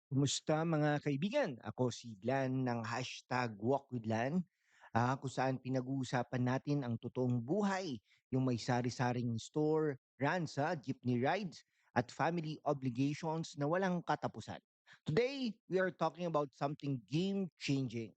Kumusta mga kaibigan? Ako si Glenn ng hashtag Walk with Lan, kung saan pinag-uusapan natin ang totoong buhay, yung may sari-saring store, ransa, jeepney rides, at family obligations na walang katapusan. Today, we are talking about something game-changing.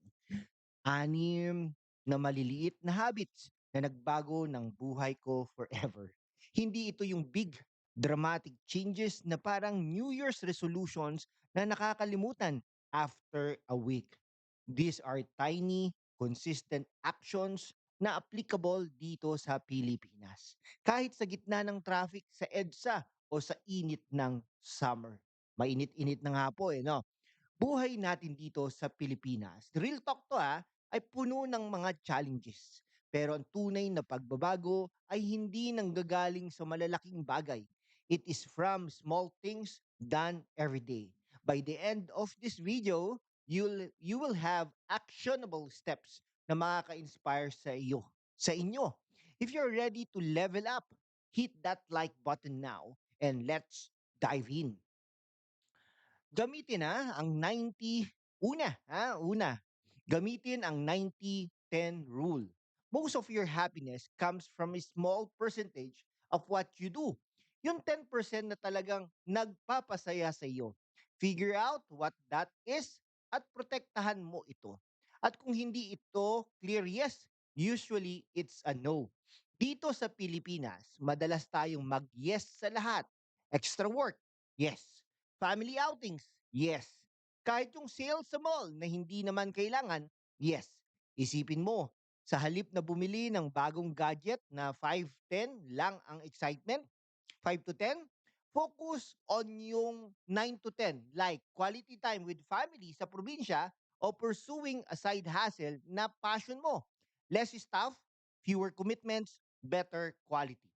Anim na maliliit na habits na nagbago ng buhay ko forever. Hindi ito yung big dramatic changes na parang New Year's resolutions na nakakalimutan after a week. These are tiny, consistent actions na applicable dito sa Pilipinas. Kahit sa gitna ng traffic sa EDSA o sa init ng summer. Mainit-init na nga po no? Buhay natin dito sa Pilipinas, real talk to ay puno ng mga challenges. Pero ang tunay na pagbabago ay hindi nanggagaling sa malalaking bagay. It is from small things done every day. By the end of this video, you will have actionable steps na makaka-inspire sa inyo. If you're ready to level up, hit that like button now and let's dive in. Gamitin ang 90 una. Gamitin ang 90-10 rule. Most of your happiness comes from a small percentage of what you do. Yung 10% na talagang nagpapasaya sa iyo. Figure out what that is at protektahan mo ito. At kung hindi ito clear yes, usually it's a no. Dito sa Pilipinas, madalas tayong mag-yes sa lahat. Extra work, yes. Family outings, yes. Kahit yung sales sa mall na hindi naman kailangan, yes. Isipin mo, sa halip na bumili ng bagong gadget na 5-10 lang ang excitement, 5 to 10, focus on yung 9 to 10, like quality time with family sa probinsya o pursuing a side hustle na passion mo. Less stuff, fewer commitments, better quality.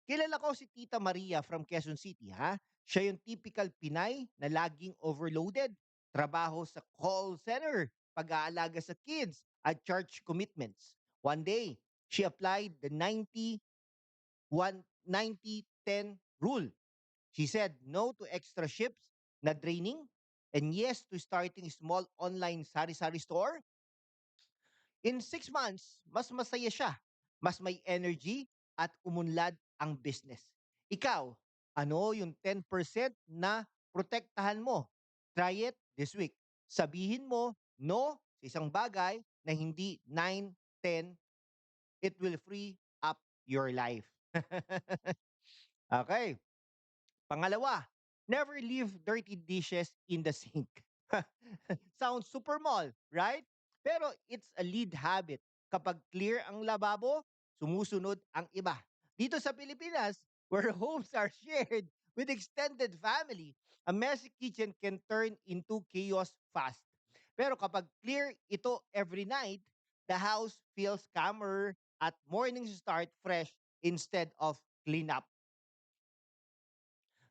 Kilala ko si Tita Maria from Quezon City, ha? Siya yung typical Pinay na laging overloaded, trabaho sa call center, pag-aalaga sa kids, at church commitments. One day, she applied the 90-10 rule. She said no to extra shifts na draining and yes to starting a small online sari-sari store. In 6 months, mas masaya siya, mas may energy at umunlad ang business. Ikaw, ano yung 10% na protektahan mo? Try it this week. Sabihin mo no sa isang bagay na hindi 9-10. It will free up your life. Okay. Pangalawa, never leave dirty dishes in the sink. Sounds super mall, right? Pero it's a lead habit. Kapag clear ang lababo, sumusunod ang iba. Dito sa Pilipinas, where homes are shared with extended family, a messy kitchen can turn into chaos fast. Pero kapag clear ito every night, the house feels calmer at mornings start fresh instead of clean up.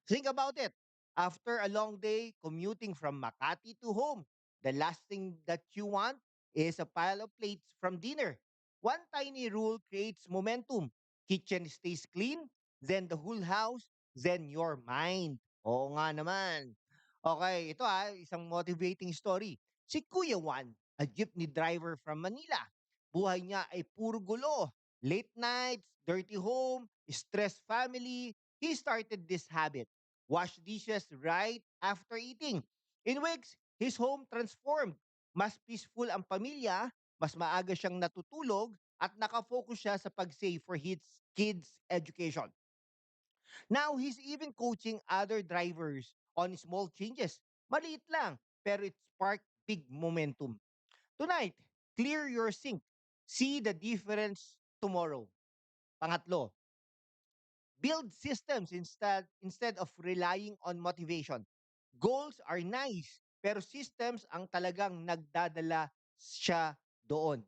Think about it. After a long day commuting from Makati to home, the last thing that you want is a pile of plates from dinner. One tiny rule creates momentum. Kitchen stays clean, then the whole house, then your mind. Oo nga naman. Okay, ito isang motivating story. Si Kuya Juan, a jeepney driver from Manila. Buhay niya ay puro gulo. Late nights, dirty home, stressed family. He started this habit. Wash dishes right after eating. In weeks, his home transformed. Mas peaceful ang pamilya, mas maaga siyang natutulog, at nakafocus siya sa pag-save for his kids' education. Now, he's even coaching other drivers on small changes. Maliit lang, pero it sparked big momentum. Tonight, clear your sink. See the difference tomorrow. Pangatlo, build systems instead of relying on motivation. Goals are nice, pero systems ang talagang nagdadala siya doon.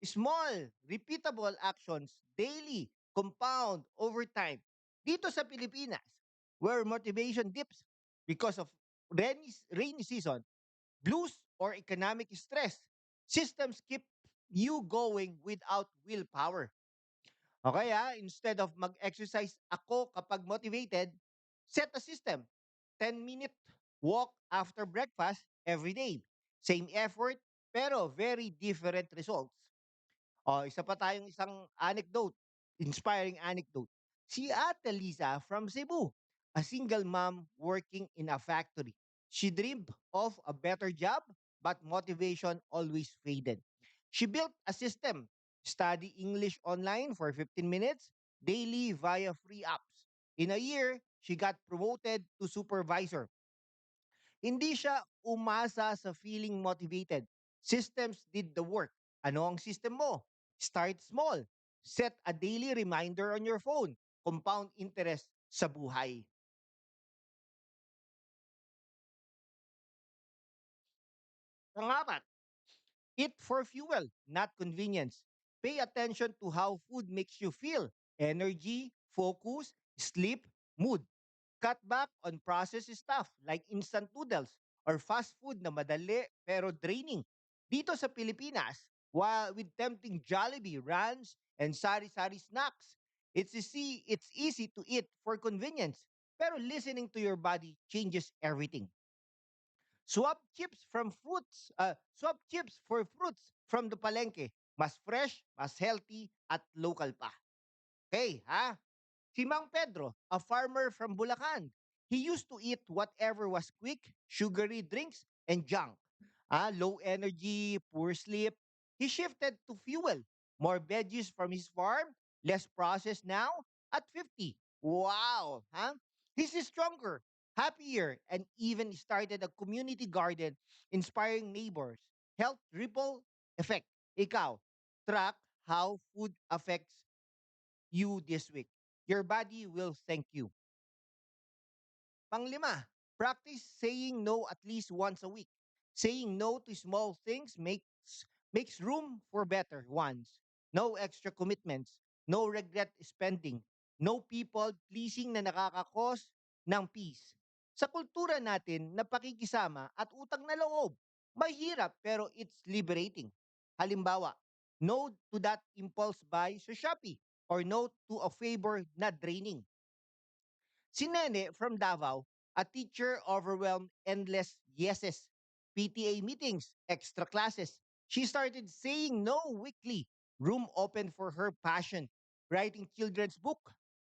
Small, repeatable actions daily compound over time. Dito sa Pilipinas, where motivation dips because of rainy season, blues, or economic stress, systems keep you going without willpower. Okay instead of mag-exercise ako kapag motivated, set a system. 10-minute Walk after breakfast every day. Same effort, pero very different results. Isa pa tayong isang anecdote, inspiring anecdote. Si Ate Lisa from Cebu, a single mom working in a factory. She dreamed of a better job, but motivation always faded. She built a system, study English online for 15 minutes daily via free apps. In a year, she got promoted to supervisor. Hindi siya umasa sa feeling motivated. Systems did the work. Ano ang system mo? Start small. Set a daily reminder on your phone. Compound interest sa buhay. Pangapat, eat for fuel, not convenience. Pay attention to how food makes you feel. Energy, focus, sleep, mood. Cut back on processed stuff like instant noodles or fast food na madali pero draining. Dito sa Pilipinas, while with tempting Jollibee, Ranch, and sari-sari snacks, it's easy to eat for convenience. Pero listening to your body changes everything. Swap chips for fruits from the palengke. Mas fresh, mas healthy, at local pa. Okay, ha? Si Mang Pedro, a farmer from Bulacan, he used to eat whatever was quick, sugary drinks, and junk. Low energy, poor sleep. He shifted to fuel. More veggies from his farm, less processed now at 50. Wow, huh? He's stronger, happier, and even started a community garden inspiring neighbors. Health ripple effect. Ikaw, track how food affects you this week. Your body will thank you. Panglima, practice saying no at least once a week. Saying no to small things makes room for better ones. No extra commitments, no regret spending, no people pleasing na nakakakos ng peace. Sa kultura natin na pakikisama at utang na loob, mahirap pero it's liberating. Halimbawa, no to that impulse buy sa Shopee or no to a favor na draining. Si Nene from Davao, a teacher overwhelmed endless yeses, PTA meetings, extra classes. She started saying no weekly. Room open for her passion, writing children's book.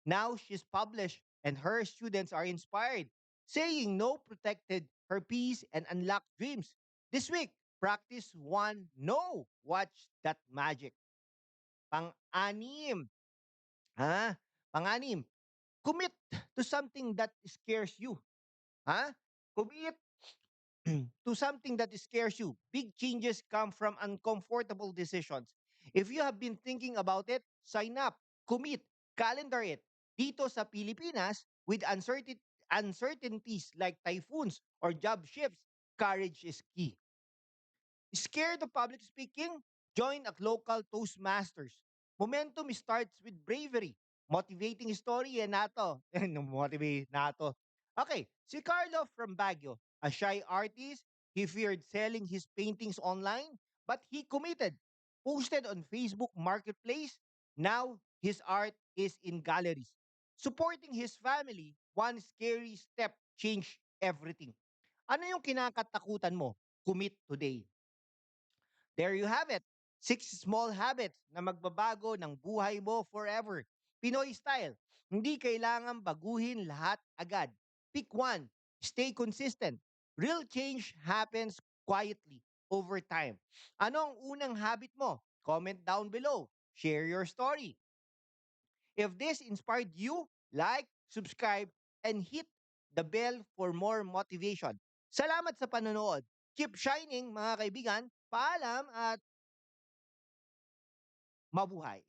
Now she's published and her students are inspired. Saying no protected her peace and unlocked dreams. This week, practice one no. Watch that magic. Pang-anim. Ha? Pang-anim. Commit to something that scares you. Huh? Commit to something that scares you. Big changes come from uncomfortable decisions. If you have been thinking about it, sign up, commit, calendar it. Dito sa Pilipinas, with uncertainties like typhoons or job shifts, courage is key. Scared of public speaking? Join a local Toastmasters. Momentum starts with bravery. Motivating story yan nato. Motivate nato. Okay, si Carlo from Baguio, a shy artist, he feared selling his paintings online, but he committed. Posted on Facebook Marketplace. Now his art is in galleries. Supporting his family, one scary step changed everything. Ano yung kinakatakutan mo? Commit today. There you have it. Six small habits na magbabago ng buhay mo forever. Pinoy style. Hindi kailangan baguhin lahat agad. Pick one. Stay consistent. Real change happens quietly over time. Ano ang unang habit mo? Comment down below. Share your story. If this inspired you, like, subscribe, and hit the bell for more motivation. Salamat sa panonood. Keep shining mga kaibigan. Paalam at mabuhay.